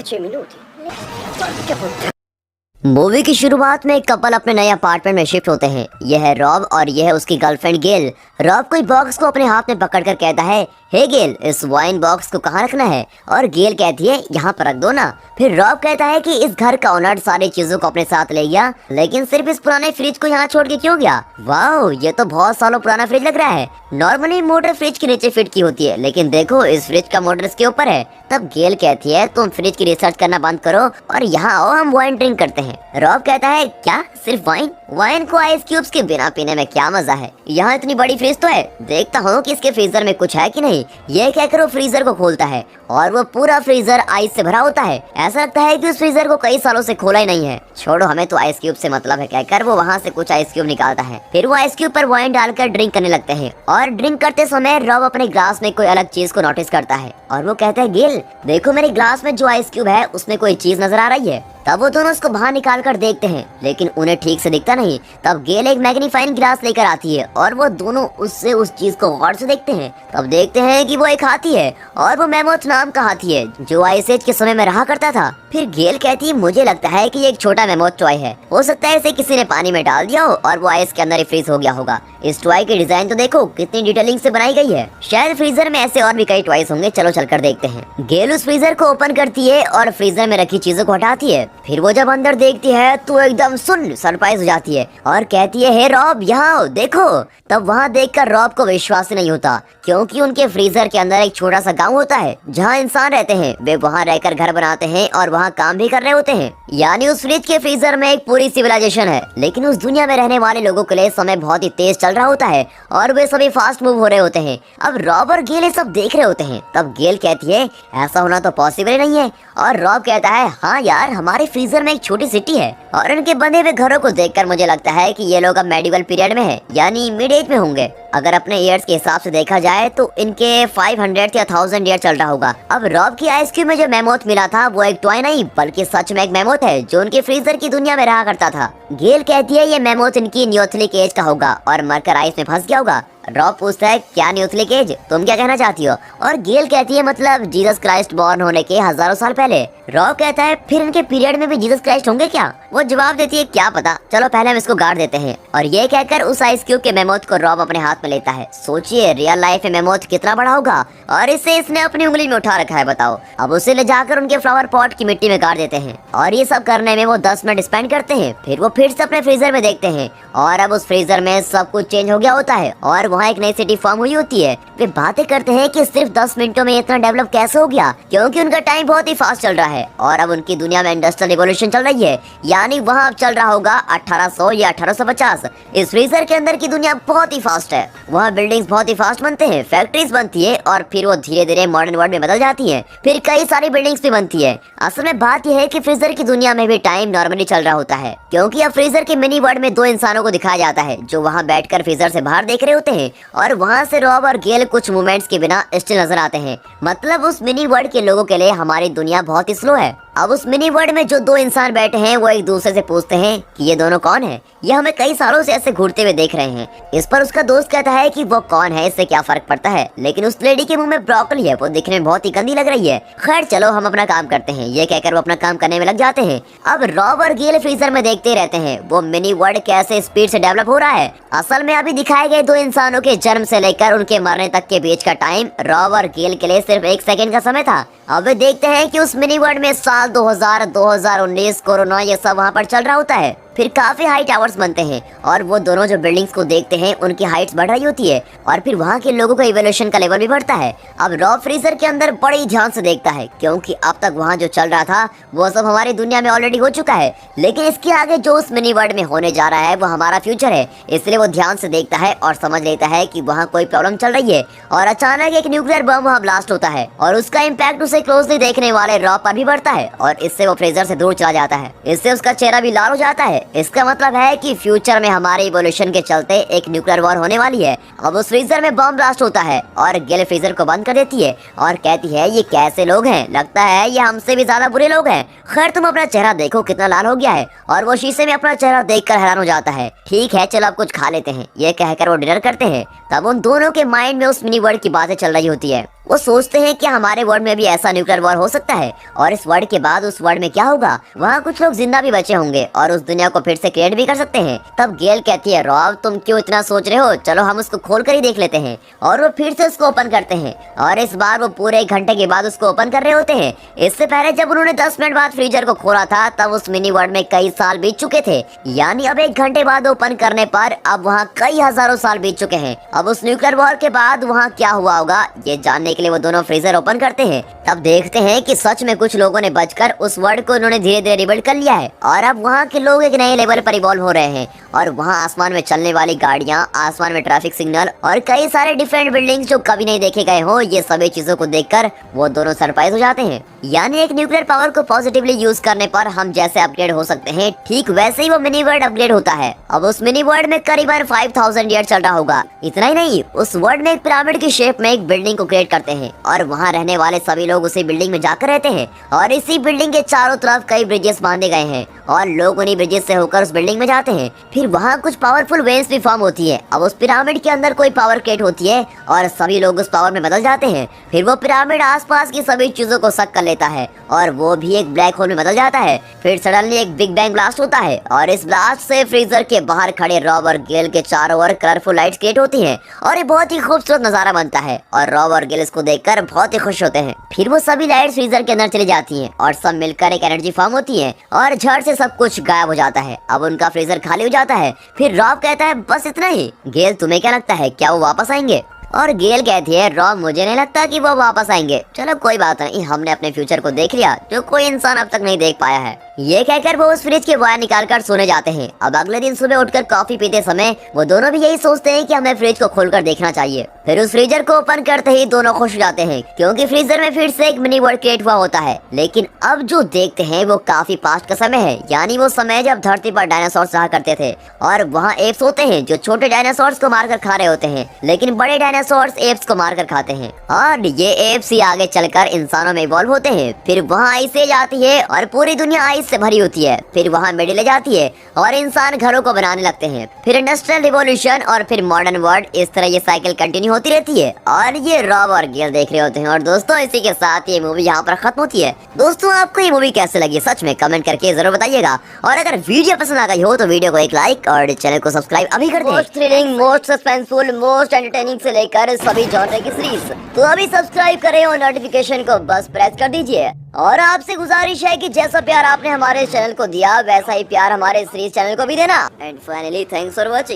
10 minuti. Porca puttana. Movie की शुरुआत में एक कपल अपने नए अपार्टमेंट में शिफ्ट होते हैं। यह है रॉब और यह है उसकी गर्लफ्रेंड गेल। रॉब कोई बॉक्स को अपने हाथ में पकड़कर कहता है, हे गेल, इस वाइन बॉक्स को कहाँ रखना है? और गेल कहती है, यहाँ पर रख दो ना। फिर रॉब कहता है कि इस घर का ओनर सारी चीजों को अपने साथ ले गया, लेकिन सिर्फ इस पुराने फ्रिज को यहाँ छोड़ के क्यों गया? वाओ, ये तो बहुत सालों पुराना फ्रिज लग रहा है। नॉर्मली मोटर फ्रिज के नीचे फिट की होती है, लेकिन देखो इस फ्रिज का मोटर इसके ऊपर है। तब गेल कहती है, तुम फ्रिज की रिसर्च करना बंद करो और यहाँ आओ, हम वाइन ड्रिंक करते हैं। रॉब कहता है, क्या सिर्फ वाइन? वाइन को आइस क्यूब्स के बिना पीने में क्या मजा है? यहाँ इतनी बड़ी फ्रिज तो है, देखता हूँ कि इसके फ्रीजर में कुछ है कि नहीं। ये कहकर वो फ्रीजर को खोलता है और वो पूरा फ्रीजर आइस से भरा होता है। ऐसा लगता है कि उस फ्रीजर को कई सालों से खोला ही नहीं है। छोड़ो, हमें तो आइस क्यूब से मतलब है, कहकर वो वहाँ से कुछ आइस क्यूब निकालता है। फिर वो आइस क्यूब पर वाइन डालकर ड्रिंक करने लगते हैं और ड्रिंक करते समय रॉब अपने ग्लास में कोई अलग चीज को नोटिस करता है और वो कहता है, गेल देखो मेरे ग्लास में जो आइस क्यूब है उसमें कोई चीज नजर आ रही है। तब वो दोनों उसको बाहर निकाल कर देखते हैं, लेकिन उन्हें ठीक से दिखता नहीं। तब गेल एक मैग्नीफाइंग ग्लास लेकर आती है और वो दोनों उससे उस चीज को गौर से देखते हैं। तब देखते हैं कि वो एक हाथी है और वो मैमोथ नाम का हाथी है जो आइस एज के समय में रहा करता था। फिर गेल कहती है, मुझे लगता है कि ये एक छोटा मैमोथ टॉय है, हो सकता है इसे किसी ने पानी में डाल दिया हो और वो आइस के अंदर ही फ्रीज हो गया होगा। इस टॉय की डिजाइन तो देखो कितनी डिटेलिंग से बनाई गई है। शायद फ्रीजर में ऐसे और भी कई टॉयज होंगे, चलो चलकर देखते हैं। गेल उस फ्रीजर को ओपन करती है और फ्रीजर में रखी चीजों को हटाती है। फिर वो जब अंदर देखती है तो एकदम सरप्राइज हो जाती है और कहती है, हे रॉब यहाँ आओ, देखो। तब वहाँ देखकर रॉब को विश्वास ही नहीं होता, क्योंकि उनके फ्रीजर के अंदर एक छोटा सा गांव होता है जहाँ इंसान रहते हैं। वे वहाँ रहकर घर बनाते हैं और वहाँ काम भी कर रहे होते हैं। यानी उस फ्रिज के फ्रीजर में एक पूरी सिविलाइजेशन है। लेकिन उस दुनिया में रहने वाले लोगों के लिए समय बहुत ही तेज चल रहा होता है और वे सभी फास्ट मूव हो रहे होते हैं। अब रॉब और गेल सब देख रहे होते हैं। तब गेल कहती है, ऐसा होना तो पॉसिबल ही नहीं है। और रॉब कहता है, हाँ यार, हमारे फ्रीजर में एक छोटी सिटी है और इनके बने हुए घरों को देखकर मुझे लगता है कि ये लोग अब मेडिवल पीरियड में है, यानी मिड एज में होंगे। अगर अपने ईयर्स के हिसाब से देखा जाए तो इनके 500 या 1000 ईयर चल रहा होगा। अब रॉब की आइस क्यूब में जो मैमोथ मिला था वो एक टॉय नहीं बल्कि सच में एक मैमोथ है जो उनके फ्रीजर की दुनिया में रहा करता था। गेल कहती है, ये मैमोथ इनकी न्यूथलिक एज का होगा और मरकर आइस में फंस गया होगा। रॉब पूछता है, क्या न्यूथलिक एज? तुम क्या कहना चाहती हो? और गेल कहती है, मतलब जीसस क्राइस्ट बॉर्न होने के हजारों साल पहले। रॉब कहता है, फिर इनके पीरियड में भी जीसस क्राइस्ट होंगे क्या? वो जवाब देती है, क्या पता, चलो पहले हम इसको गाड़ देते हैं। और ये कहकर उस आइस क्यूब के मैमोथ को रॉब अपने हाथ में लेता है। सोचिए रियल लाइफ में मैमोथ कितना बड़ा होगा और इसे इसने अपनी उंगली में उठा रखा है, बताओ। अब उसे ले जाकर उनके फ्लावर पॉट की मिट्टी में गाड़ देते हैं और ये सब करने में वो 10 मिनट स्पेंड करते हैं। फिर वो फिर से अपने फ्रीजर में देखते हैं और अब उस फ्रीजर में सब कुछ चेंज हो गया होता है और वहाँ एक नई सिटी फॉर्म हुई होती है। वे बातें करते हैं कि सिर्फ 10 मिनटों में इतना डेवलप कैसे हो गया, क्योंकि उनका टाइम बहुत ही फास्ट चल रहा है और अब उनकी दुनिया में इंडस्ट्रियल रिवॉल्यूशन चल रही है। यानी वहाँ अब चल रहा होगा 1800 या 1850। इस फ्रीजर के अंदर की दुनिया बहुत ही फास्ट है। वहाँ बिल्डिंग्स बहुत ही फास्ट बनते हैं, फैक्ट्रीज बनती है और फिर वो धीरे धीरे मॉडर्न वर्ल्ड में बदल जाती है। फिर कई सारी बिल्डिंग्स भी बनती है। असल में बात यह है कि फ्रीजर की दुनिया में भी टाइम नॉर्मली चल रहा होता है, क्योंकि अब फ्रीजर के मिनी वर्ल्ड में 2 इंसानों को दिखाया जाता है जो वहाँ बैठकर फ्रीजर से बाहर देख रहे होते हैं और वहाँ से रॉब और गेल कुछ मोमेंट्स के बिना स्टिल नजर आते हैं। मतलब उस मिनी वर्ल्ड के लोगों के लिए हमारी दुनिया बहुत ही स्लो है। अब उस मिनी वर्ल्ड में जो 2 इंसान बैठे हैं वो एक दूसरे से पूछते हैं कि ये दोनों कौन है? ये हमें कई सालों से ऐसे घूरते हुए देख रहे हैं। इस पर उसका दोस्त कहता है कि वो कौन है, इससे क्या फर्क पड़ता है। लेकिन उस लेडी के मुंह में ब्रोकली है, वो दिखने में बहुत ही गंदी लग रही है। खैर चलो हम अपना काम करते हैं, ये कहकर वो अपना काम करने में लग जाते हैं। अब रॉब और गेल फ्रीजर में देखते रहते हैं वो मिनी वर्ल्ड कैसे स्पीड से डेवलप हो रहा है। असल में अभी दिखाए गए 2 इंसानों के जन्म से लेकर उनके मरने तक के बीच का टाइम रॉब और गेल के लिए सिर्फ 1 सेकंड का समय था। अब वे देखते हैं कि उस मिनी वर्ल्ड में साल 2000, 2019, कोरोना ये सब वहाँ पर चल रहा होता है। फिर काफी हाई टावर्स बनते हैं और वो दोनों जो बिल्डिंग्स को देखते हैं उनकी हाइट्स बढ़ रही होती है और फिर वहाँ के लोगों का इवोल्यूशन का लेवल भी बढ़ता है। अब रॉब फ्रीजर के अंदर बड़ी ध्यान से देखता है, क्योंकि अब तक वहाँ जो चल रहा था वो सब हमारी दुनिया में ऑलरेडी हो चुका है, लेकिन इसके आगे जो उस मिनी वर्ल्ड में होने जा रहा है वो हमारा फ्यूचर है। इसलिए वो ध्यान से देखता है और समझ लेता है कि वहाँ कोई प्रॉब्लम चल रही है और अचानक एक न्यूक्लियर बम वहाँ ब्लास्ट होता है और उसका इम्पैक्ट उसे क्लोजली देखने वाले रॉब पर भी बढ़ता है और इससे वो फ्रीजर से दूर चला जाता है। इससे उसका चेहरा भी लाल हो जाता है। इसका मतलब है कि फ्यूचर में हमारे इवोल्यूशन के चलते एक न्यूक्लियर वॉर होने वाली है। अब उस फ्रीजर में बम ब्लास्ट होता है और गेल फ्रीजर को बंद कर देती है और कहती है ये कैसे लोग हैं, लगता है ये हमसे भी ज्यादा बुरे लोग हैं। खैर तुम अपना चेहरा देखो कितना लाल हो गया है। और वो शीशे में अपना चेहरा देखकर हैरान हो जाता है। ठीक है चलो अब कुछ खा लेते हैं, ये कहकर वो डिनर करते हैं। तब उन दोनों के माइंड में उस मिनी वर्ल्ड की बातें चल रही होती है। वो सोचते हैं कि हमारे वर्ल्ड में भी ऐसा न्यूक्लियर वॉर हो सकता है और इस वर्ल्ड के बाद उस वर्ल्ड में क्या होगा, वहाँ कुछ लोग जिंदा भी बचे होंगे और उस दुनिया को फिर से क्रिएट भी कर सकते हैं। तब गेल कहती है रॉब तुम क्यों इतना सोच रहे हो, चलो हम उसको खोल कर ही देख लेते हैं। और वो फिर से उसको ओपन करते हैं और इस बार वो पूरे 1 घंटे के बाद उसको ओपन कर रहे होते हैं। इससे पहले जब उन्होंने 10 मिनट बाद फ्रीजर को खोला था तब उस मिनी वर्ल्ड में कई साल बीत चुके थे, यानी अब 1 घंटे बाद ओपन करने पर अब वहाँ कई हजारों साल बीत चुके हैं। अब उस न्यूक्लियर वॉर के बाद वहाँ क्या हुआ होगा ये जानने के लिए वो दोनों फ्रीजर ओपन करते हैं। तब देखते हैं कि सच में कुछ लोगों ने बचकर उस वर्ल्ड को उन्होंने धीरे धीरे रिबिल्ड कर लिया है और अब वहाँ के लोग एक नए लेवल पर इवॉल्व हो रहे हैं। और वहाँ आसमान में चलने वाली गाड़ियाँ, आसमान में ट्रैफिक सिग्नल और कई सारे डिफरेंट बिल्डिंग्स जो कभी नहीं देखे गए हो, ये सभी चीजों को देखकर वो दोनों सरप्राइज हो जाते हैं। यानी एक न्यूक्लियर पावर को पॉजिटिवली यूज करने पर हम जैसे अपग्रेड हो सकते हैं, ठीक वैसे ही वो मिनी वर्ल्ड अपग्रेड होता है। अब उस मिनी वर्ल्ड में करीबन 5000 ईयर चल रहा होगा। इतना ही नहीं, उस वर्ल्ड में एक पिरामिड की शेप में एक बिल्डिंग को क्रिएट करते हैं और वहाँ रहने वाले सभी लोग उसी बिल्डिंग में जाकर रहते हैं। और इसी बिल्डिंग के चारों तरफ कई ब्रिजेस बांधे गए हैं और लोग उन्हीं ब्रिजेस से होकर उस बिल्डिंग में जाते हैं। फिर वहाँ कुछ पावरफुल वेव्स भी फॉर्म होती है। अब उस पिरामिड के अंदर कोई पावर क्रिएट होती है और सभी लोग उस पावर में बदल जाते हैं। फिर वो पिरामिड आसपास की सभी चीजों को सक कर लेता है और वो भी एक ब्लैक होल में बदल जाता है। फिर सडनली एक बिग बैंग ब्लास्ट होता है और इस ब्लास्ट से फ्रीजर के बाहर खड़े रॉब और गेल के चारों ओर कलरफुल लाइट्स क्रिएट होती हैं और ये बहुत ही खूबसूरत नजारा बनता है और रॉब और गेल इसको देखकर बहुत ही खुश होते हैं। फिर वो सभी लाइट्स फ्रीजर के अंदर चली जाती हैं और सब मिलकर एक एनर्जी फॉर्म होती है और झट से सब कुछ गायब हो जाता है। अब उनका फ्रीजर खाली हो जाता है। फिर रॉब कहता है बस इतना ही। गेल तुम्हें क्या लगता है, क्या वो वापस आएंगे? और गेल कहती है रॉब मुझे नहीं लगता कि वो वापस आएंगे, चलो कोई बात नहीं, हमने अपने फ्यूचर को देख लिया जो कोई इंसान अब तक नहीं देख पाया है। ये कहकर वो उस फ्रिज के वायर निकालकर सोने जाते हैं। अब अगले दिन सुबह उठकर कॉफी पीते समय वो दोनों भी यही सोचते हैं कि हमें फ्रिज को खोलकर देखना चाहिए। फिर उस फ्रीजर को ओपन करते ही दोनों खुश हो जाते हैं क्योंकि फ्रीजर में फिर से एक मिनी वर्ल्ड क्रिएट हुआ होता है। लेकिन अब जो देखते हैं वो काफी पास्ट का समय है, यानी वो समय जब धरती पर डायनासोर रहा करते थे और वहाँ एप्स होते हैं जो छोटे डायनासोर्स को मारकर खा रहे होते हैं, लेकिन बड़े डायनासोर्स एप्स को मारकर खाते हैं और ये एप्स ही आगे चलकर इंसानों में इवॉल्व होते हैं। फिर वहाँ आइस एज आती है और पूरी दुनिया आइस से भरी होती है। फिर वहाँ मिडिल एज आती है और इंसान घरों को बनाने लगते हैं। फिर इंडस्ट्रियल रिवॉल्यूशन और फिर मॉडर्न वर्ल्ड, इस तरह ये साइकिल कंटिन्यू होती रहती है और ये रॉब और गेल देख रहे होते हैं। और दोस्तों इसी के साथ ये मूवी यहाँ पर खत्म होती है। दोस्तों आपको ये मूवी कैसे लगी सच में कमेंट करके जरूर बताइएगा और अगर वीडियो पसंद आ गई हो तो वीडियो को एक लाइक और चैनल को सब्सक्राइब अभी कर दें। Most thrilling, most suspenseful, most entertaining से लेकर सभी जॉनर की सीरीज तो अभी सब्सक्राइब करें और नोटिफिकेशन को बस प्रेस कर दीजिए। और आपसे गुजारिश है कि जैसा प्यार आपने हमारे चैनल को दिया वैसा ही प्यार हमारे सीरीज चैनल को भी देना। And finally thanks for watching.